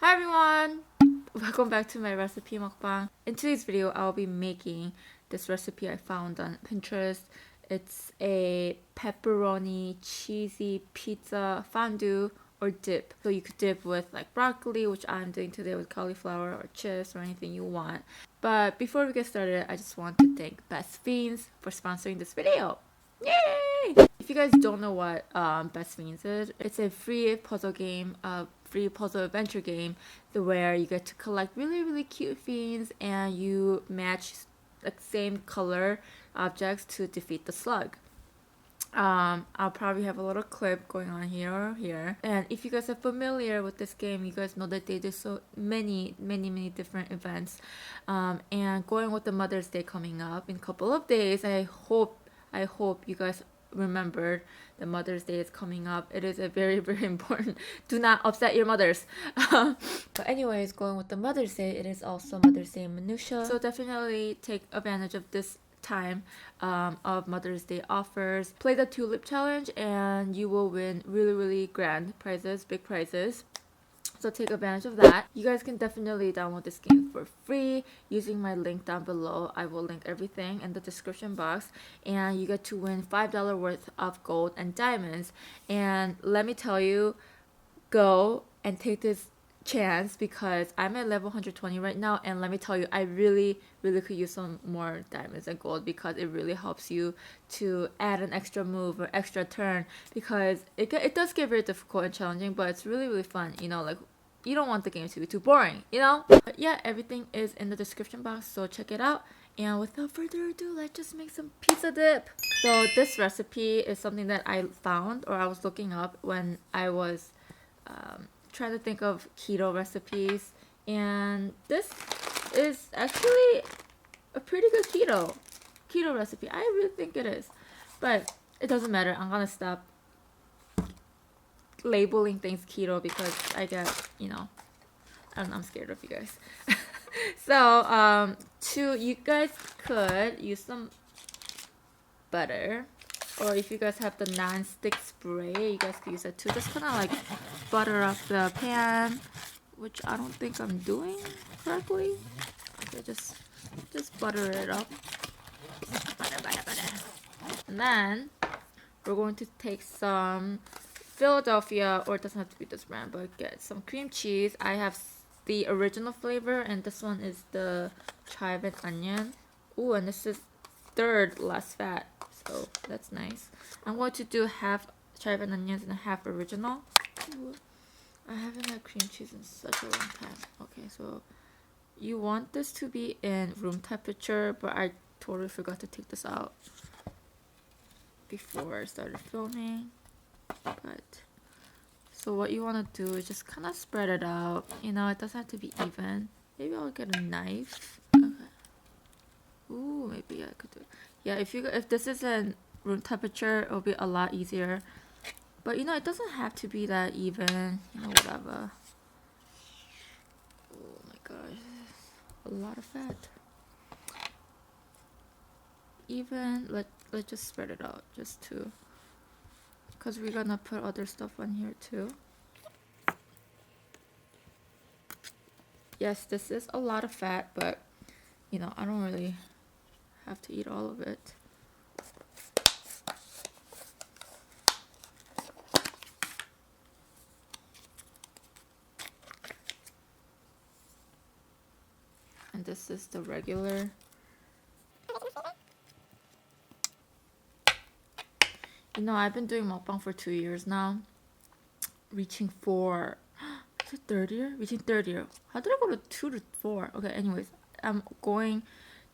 Hi everyone! Welcome back to my recipe mukbang. In today's video, I'll be making this recipe I found on Pinterest. It's a pepperoni cheesy pizza fondue or dip. So you could dip with like broccoli, which I'm doing today with cauliflower or chips or anything you want. But before we get started, I just want to thank Best Fiends for sponsoring this video. Yay! If you guys don't know what Best Fiends is, it's a free puzzle game, free puzzle adventure game where you get to collect really cute fiends and you match the same color objects to defeat the slug. I'll probably have a little clip going on here or here. And if you guys are familiar with this game, you guys know that they do so many different events. And going with the Mother's Day coming up in a couple of days, I hope you guys remembered the Mother's Day is coming up. It is a very important. Do not upset your mothers. But anyways, going with the Mother's Day, it is also Mother's Day minutia. So definitely take advantage of this time of Mother's Day offers. Play the tulip challenge and you will win really grand prizes, big prizes. So take advantage of that. You guys can definitely download this game for free using my link down below. I will link everything in the description box. And you get to win $5 worth of gold and diamonds. And let me tell you, go and take this chance because I'm at level 120 right now. And let me tell you, I really could use some more diamonds and gold because it really helps you to add an extra move or extra turn, because it does get very difficult and challenging, but it's really fun, you know, like you don't want the game to be too boring, you know. But yeah, everything is in the description box, so check it out. And without further ado, let's just make some pizza dip. So this recipe is something that I found, or I was looking up when I was trying to think of keto recipes, and this is actually a pretty good keto recipe. I really think it is, but it doesn't matter. I'm gonna stop labeling things keto because I get, you know, I don't know, I'm scared of you guys. So you guys could use some butter, or if you guys have the non-stick spray, you guys could use that too. Just kind of like butter up the pan, which I don't think I'm doing correctly. Okay, just butter it up. Butter. And then we're going to take some Philadelphia, or it doesn't have to be this brand, but get some cream cheese. I have the original flavor, and this one is the chive and onion. Ooh, and this is third less fat, so that's nice. I'm going to do half chive and onions and half original. Ooh, I haven't had cream cheese in such a long time. Okay, so you want this to be in room temperature, but I totally forgot to take this out before I started filming. But so what you want to do is just kind of spread it out, you know, it doesn't have to be even. Maybe I'll get a knife. Okay. Ooh, maybe I could do it. Yeah, if this is in room temperature, it'll be a lot easier. But you know, it doesn't have to be that even, you know, whatever. Oh my gosh, a lot of fat. Even let's just spread it out just to, because we're gonna put other stuff on here too. Yes, this is a lot of fat, but you know, I don't really have to eat all of it. And this is the regular. You know, I've been doing mukbang for 2 years now. Reaching 4. Is it third year? Reaching third year. How did I go to 2 to 4? Okay, anyways, I'm going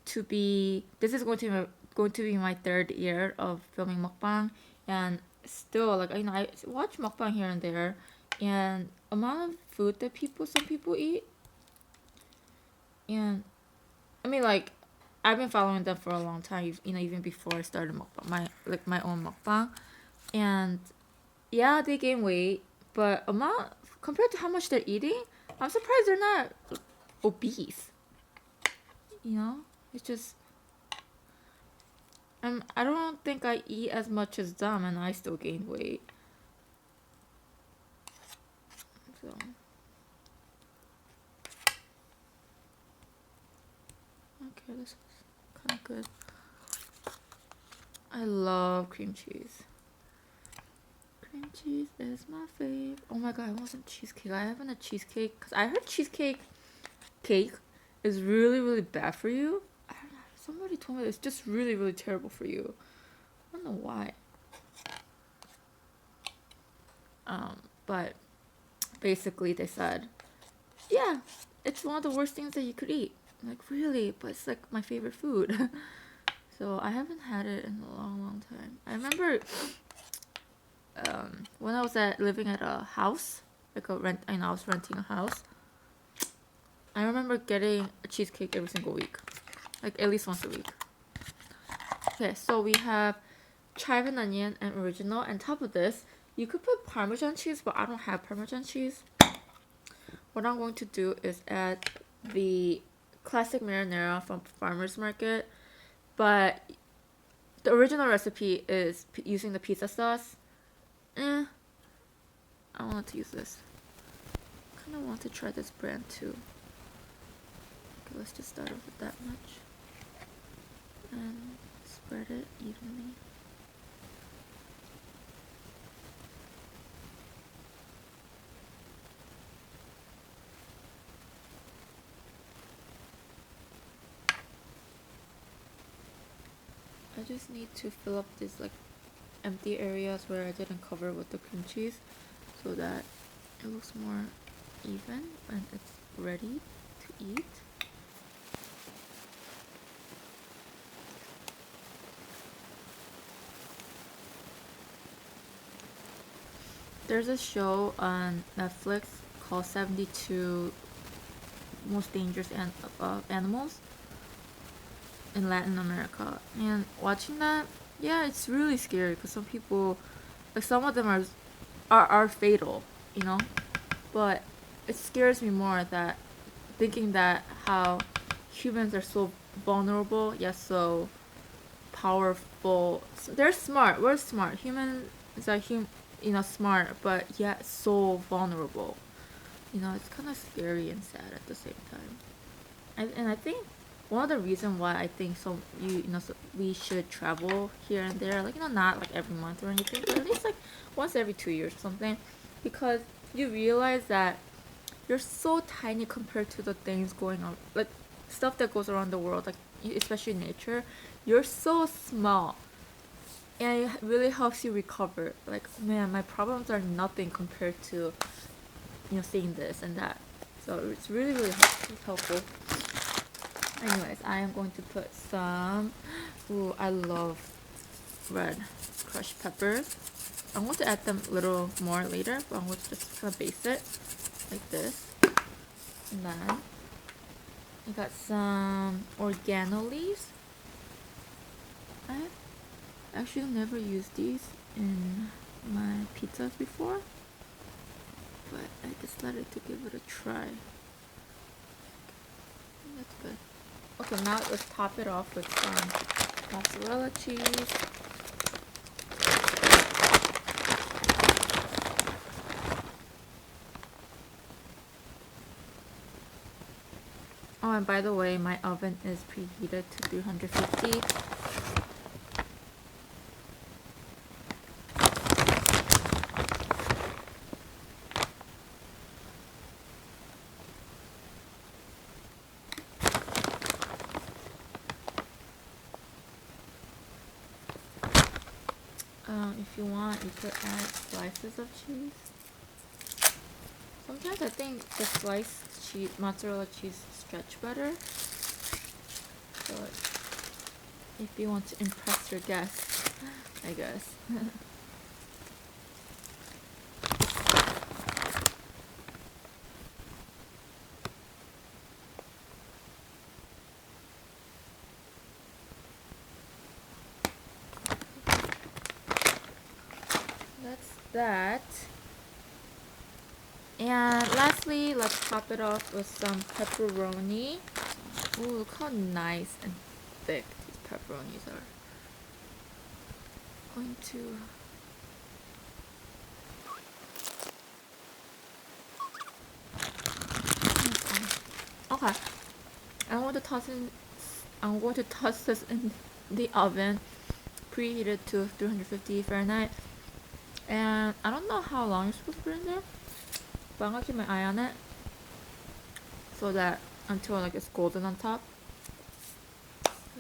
to be. This is going to be my third year of filming mukbang, and still, like, you know, I watch mukbang here and there, and amount of food that some people eat, and I mean, like, I've been following them for a long time, you know, even before I started mukbang, my own mukbang, and yeah, they gain weight, but amount compared to how much they're eating, I'm surprised they're not obese. You know, it's just, I don't think I eat as much as them, and I still gain weight. So this is kind of good. I love cream cheese. Cream cheese is my fave. Oh my god, I want some cheesecake. I haven't had cheesecake because I heard cheesecake cake is really bad for you. I don't know. Somebody told me it's just really terrible for you. I don't know why. But basically they said, yeah, it's one of the worst things that you could eat. I'm like, really? But it's like my favorite food. So I haven't had it in a long time. I remember when I was living at a house, like I was renting a house. I remember getting a cheesecake every single week, like at least once a week. Okay, so we have chive and onion and original. And top of this, you could put Parmesan cheese, but I don't have Parmesan cheese. What I'm going to do is add the classic marinara from Farmer's Market, but the original recipe is using the pizza sauce. I want to use this. I kind of want to try this brand too. Okay, let's just start off with that much and spread it evenly. I just need to fill up these like empty areas where I didn't cover with the cream cheese so that it looks more even when it's ready to eat. There's a show on Netflix called 72 Most Dangerous Animals in Latin America, and watching that, yeah, it's really scary because some people, like some of them are fatal, you know. But it scares me more that thinking that how humans are so vulnerable yet so powerful. They're smart. We're smart. Humans are smart, but yet so vulnerable. You know, it's kind of scary and sad at the same time. And I think one of the reasons why I think so we should travel here and there, like, not like every month or anything, but at least like once every 2 years or something, because you realize that you're so tiny compared to the things going on, like stuff that goes around the world, like especially nature. You're so small, and it really helps you recover. Like, man, my problems are nothing compared to seeing this and that. So it's really helpful. Anyways, I am going to put some, ooh, I love red crushed peppers. I'm going to add them a little more later, but I'm going to just kind of base it like this. And then I got some oregano leaves. I've actually never used these in my pizzas before, but I decided to give it a try. That's good. Okay, now let's top it off with some mozzarella cheese. Oh, and by the way, my oven is preheated to 350. If you want, you could add slices of cheese. Sometimes I think the sliced cheese, mozzarella cheese, stretch better. But if you want to impress your guests, I guess. That's that. And lastly, let's top it off with some pepperoni. Ooh, look how nice and thick these pepperonis are. Going to okay. I want to toss in I'm going to toss this in the oven, preheated to 350 Fahrenheit. And I don't know how long you're supposed to put it in there, but I'm gonna keep my eye on it so that until like it's golden on top.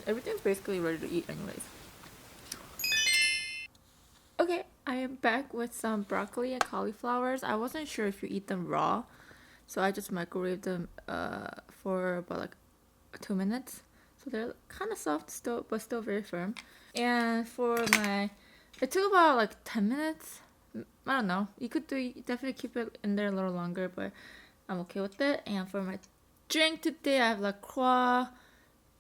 Everything's basically ready to eat anyways. Okay, I am back with some broccoli and cauliflowers. I wasn't sure if you eat them raw, so I just microwaved them for about like 2 minutes. So they're kind of soft still, but still very firm. And for my, it took about like 10 minutes. I don't know. You could definitely keep it in there a little longer, but I'm okay with it. And for my drink today, I have La Croix.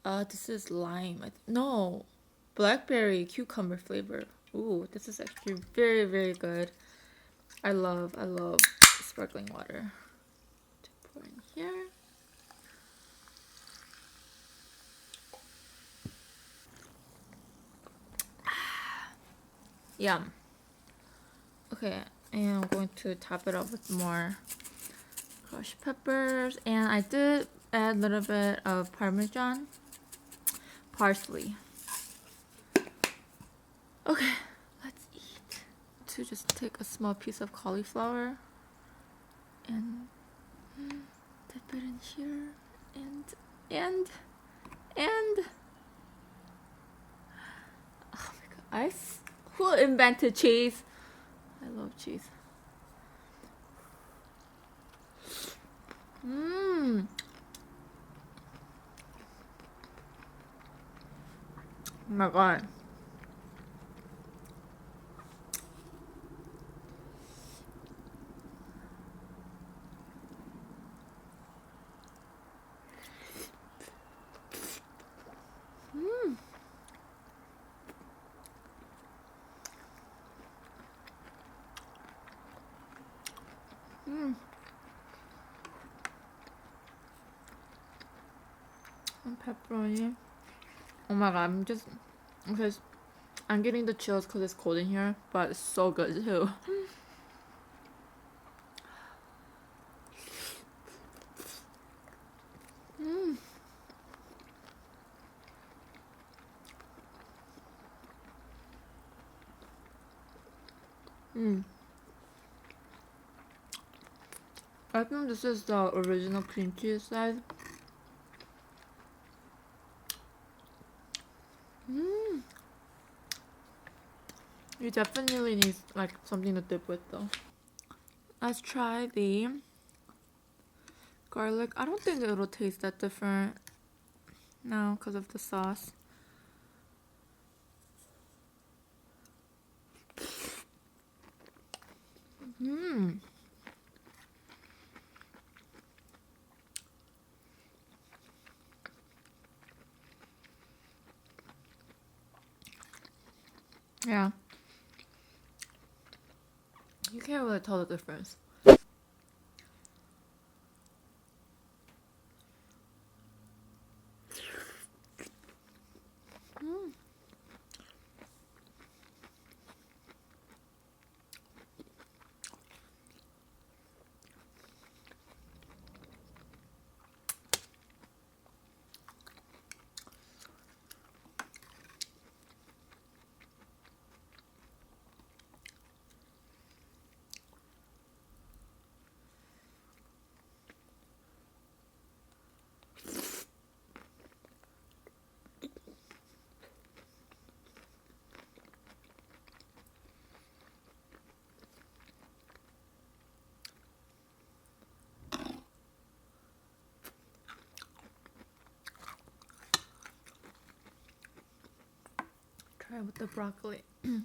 This is lime. No, blackberry cucumber flavor. Ooh, this is actually very, very good. I love sparkling water. To pour in here. Yum. Okay, and I'm going to top it off with more crushed peppers. And I did add a little bit of Parmesan. Parsley. Okay, let's eat. To just take a small piece of cauliflower and dip it in here and oh my god, who invented cheese? I love cheese. Mmm. Oh my god. Mmm. Mmm. And pepperoni. Oh my god, because I'm getting the chills because it's cold in here, but it's so good too. Mmm. Mmm. I think this is the original cream cheese size. Mmm. You definitely need like something to dip with though. Let's try the garlic. I don't think it'll taste that different now because of the sauce. Mmm. Yeah. You can't really tell the difference. Mm. Try with the broccoli. Mmm.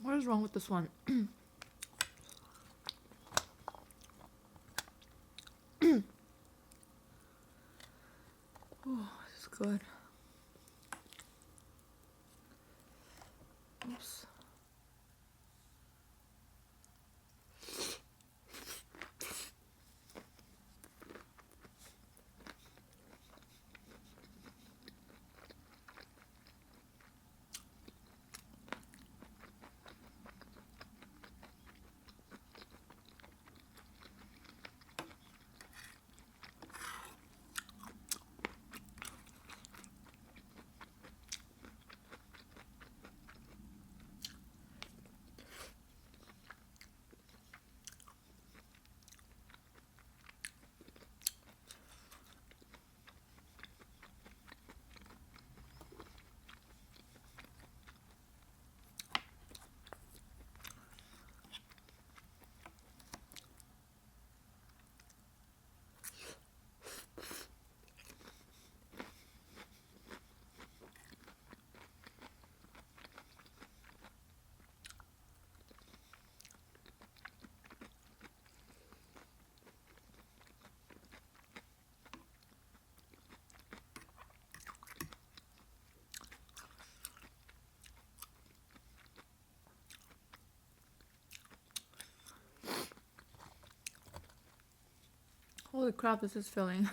What is wrong with this one? good. Oops. Holy crap, this is filling.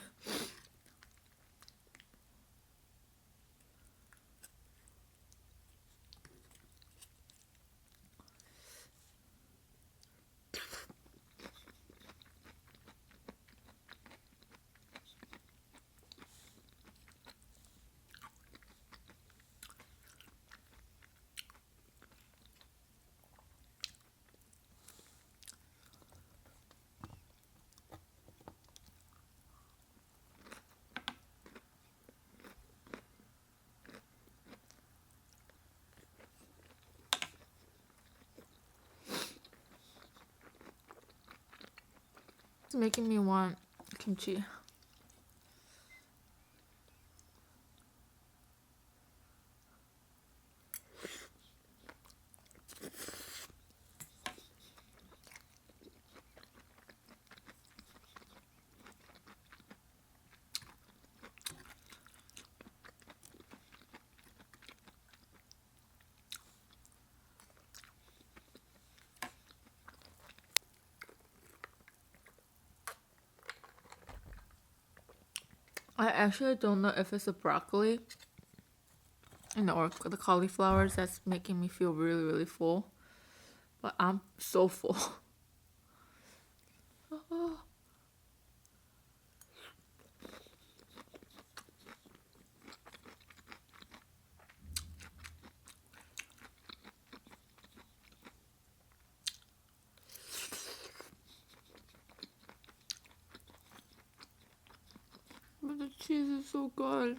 It's making me want kimchi. I actually don't know if it's the broccoli or the cauliflowers that's making me feel really, really full. But I'm so full. But the cheese is so good.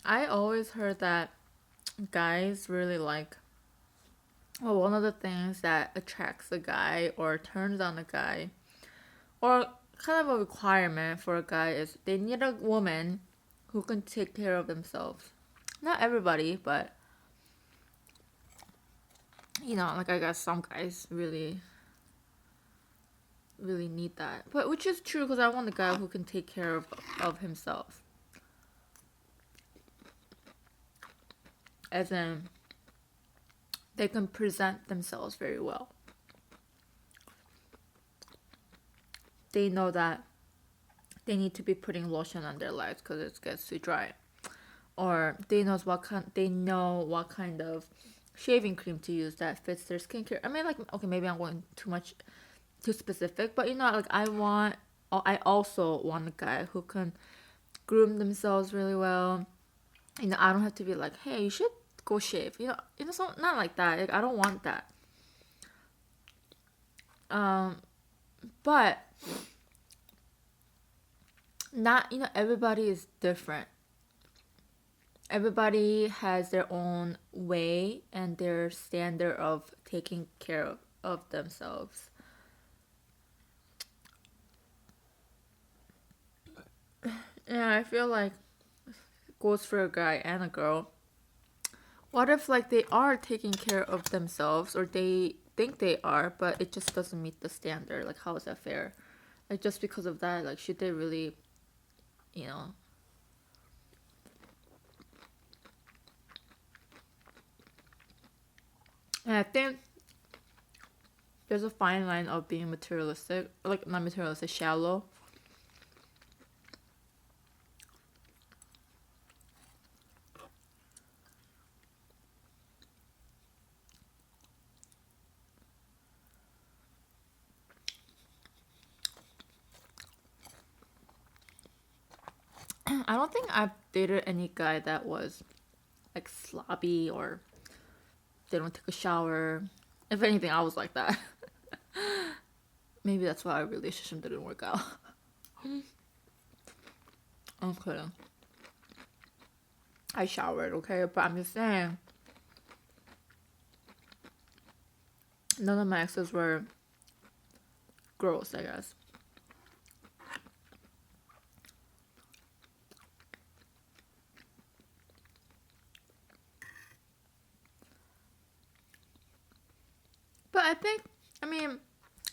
I always heard that guys really like, well, one of the things that attracts a guy or turns on a guy, or kind of a requirement for a guy, is they need a woman who can take care of themselves. Not everybody, but you know, like I guess some guys really need that. But which is true, because I want a guy who can take care of himself. As in, they can present themselves very well. They know that they need to be putting lotion on their legs because it gets too dry. Or they know what kind of shaving cream to use that fits their skincare. I mean, like, okay, maybe I'm going too specific, but you know, like I also want a guy who can groom themselves really well. You know, I don't have to be like, hey, you should go shave. So not like that. Like, I don't want that. But not, everybody is different. Everybody has their own way and their standard of taking care of themselves. Yeah, I feel like it goes for a guy and a girl. What if, like, they are taking care of themselves, or they think they are, but it just doesn't meet the standard. Like, how is that fair? Like, just because of that, like, should they really, you know? And I think there's a fine line of being materialistic, like not materialistic, shallow. I don't think I've dated any guy that was like sloppy or didn't take a shower. If anything, I was like that. Maybe that's why our relationship didn't work out. Okay. I showered, okay? But I'm just saying, none of my exes were gross, I guess. But I think, I mean,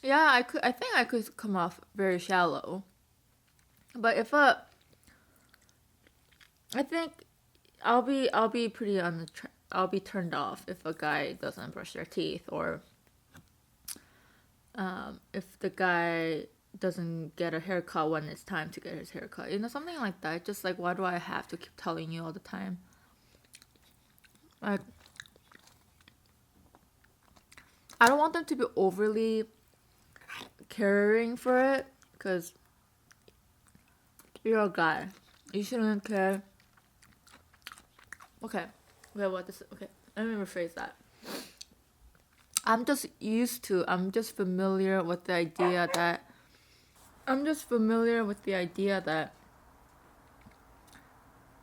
yeah, I think I could come off very shallow. But if I think I'll be pretty I'll be turned off if a guy doesn't brush their teeth, or if the guy doesn't get a haircut when it's time to get his haircut. You know, something like that. Just like, why do I have to keep telling you all the time? Like, I don't want them to be overly caring for it, because you're a guy. You shouldn't care. Okay, what this? Okay, let me rephrase that. I'm just familiar with the idea that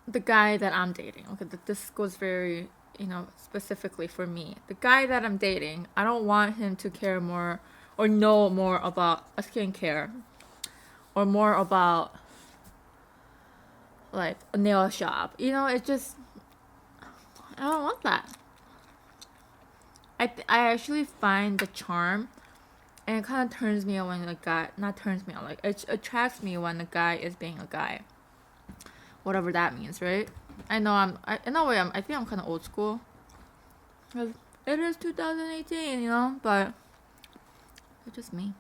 the guy that I'm dating, okay, this goes very, specifically for me. The guy that I'm dating, I don't want him to care more or know more about a skincare or more about like a nail shop. It just, I don't want that. I actually find the charm, and it kind of turns me on when the guy, not turns me on, like it attracts me when the guy is being a guy, whatever that means, right? I know in a way I think I'm kind of old school, because it is 2018, but it's just me.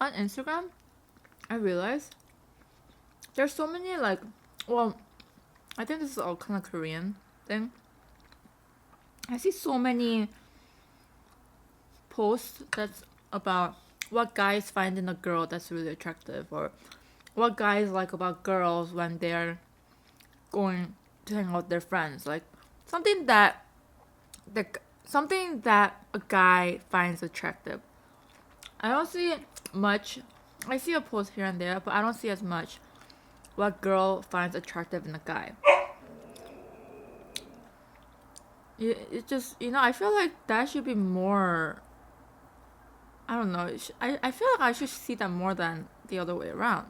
On Instagram, I realized there's so many, like, well, I think this is all kind of Korean thing. I see so many posts that's about what guys find in a girl that's really attractive, or what guys like about girls when they're going to hang out with their friends, like something that a guy finds attractive. I don't see much. I see a post here and there, but I don't see as much what girl finds attractive in a guy. It just, I feel like that should be more. I don't know. I feel like I should see that more than the other way around.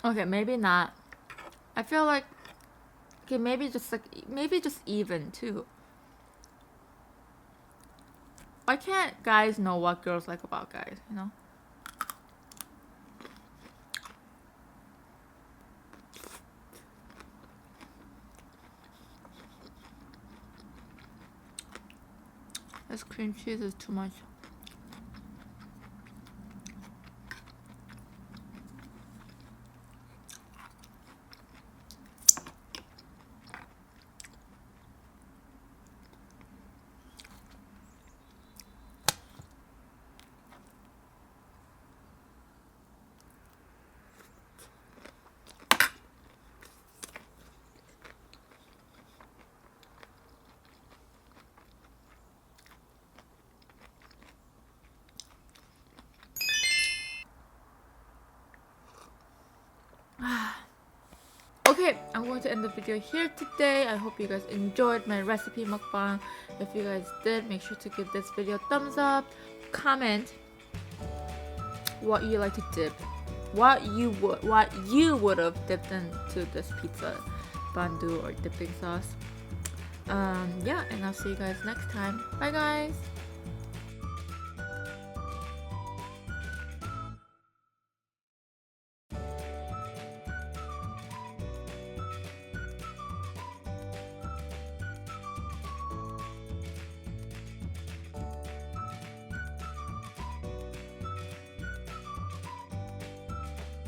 Okay, maybe not. I feel like, okay, maybe just even too. Why can't guys know what girls like about guys, you know? This cream cheese is too much. Okay, I'm going to end the video here today. I hope you guys enjoyed my recipe mukbang. If you guys did, make sure to give this video a thumbs up. Comment what you like to dip, what you would have dipped into this pizza, fondue or dipping sauce. Yeah, and I'll see you guys next time. Bye guys.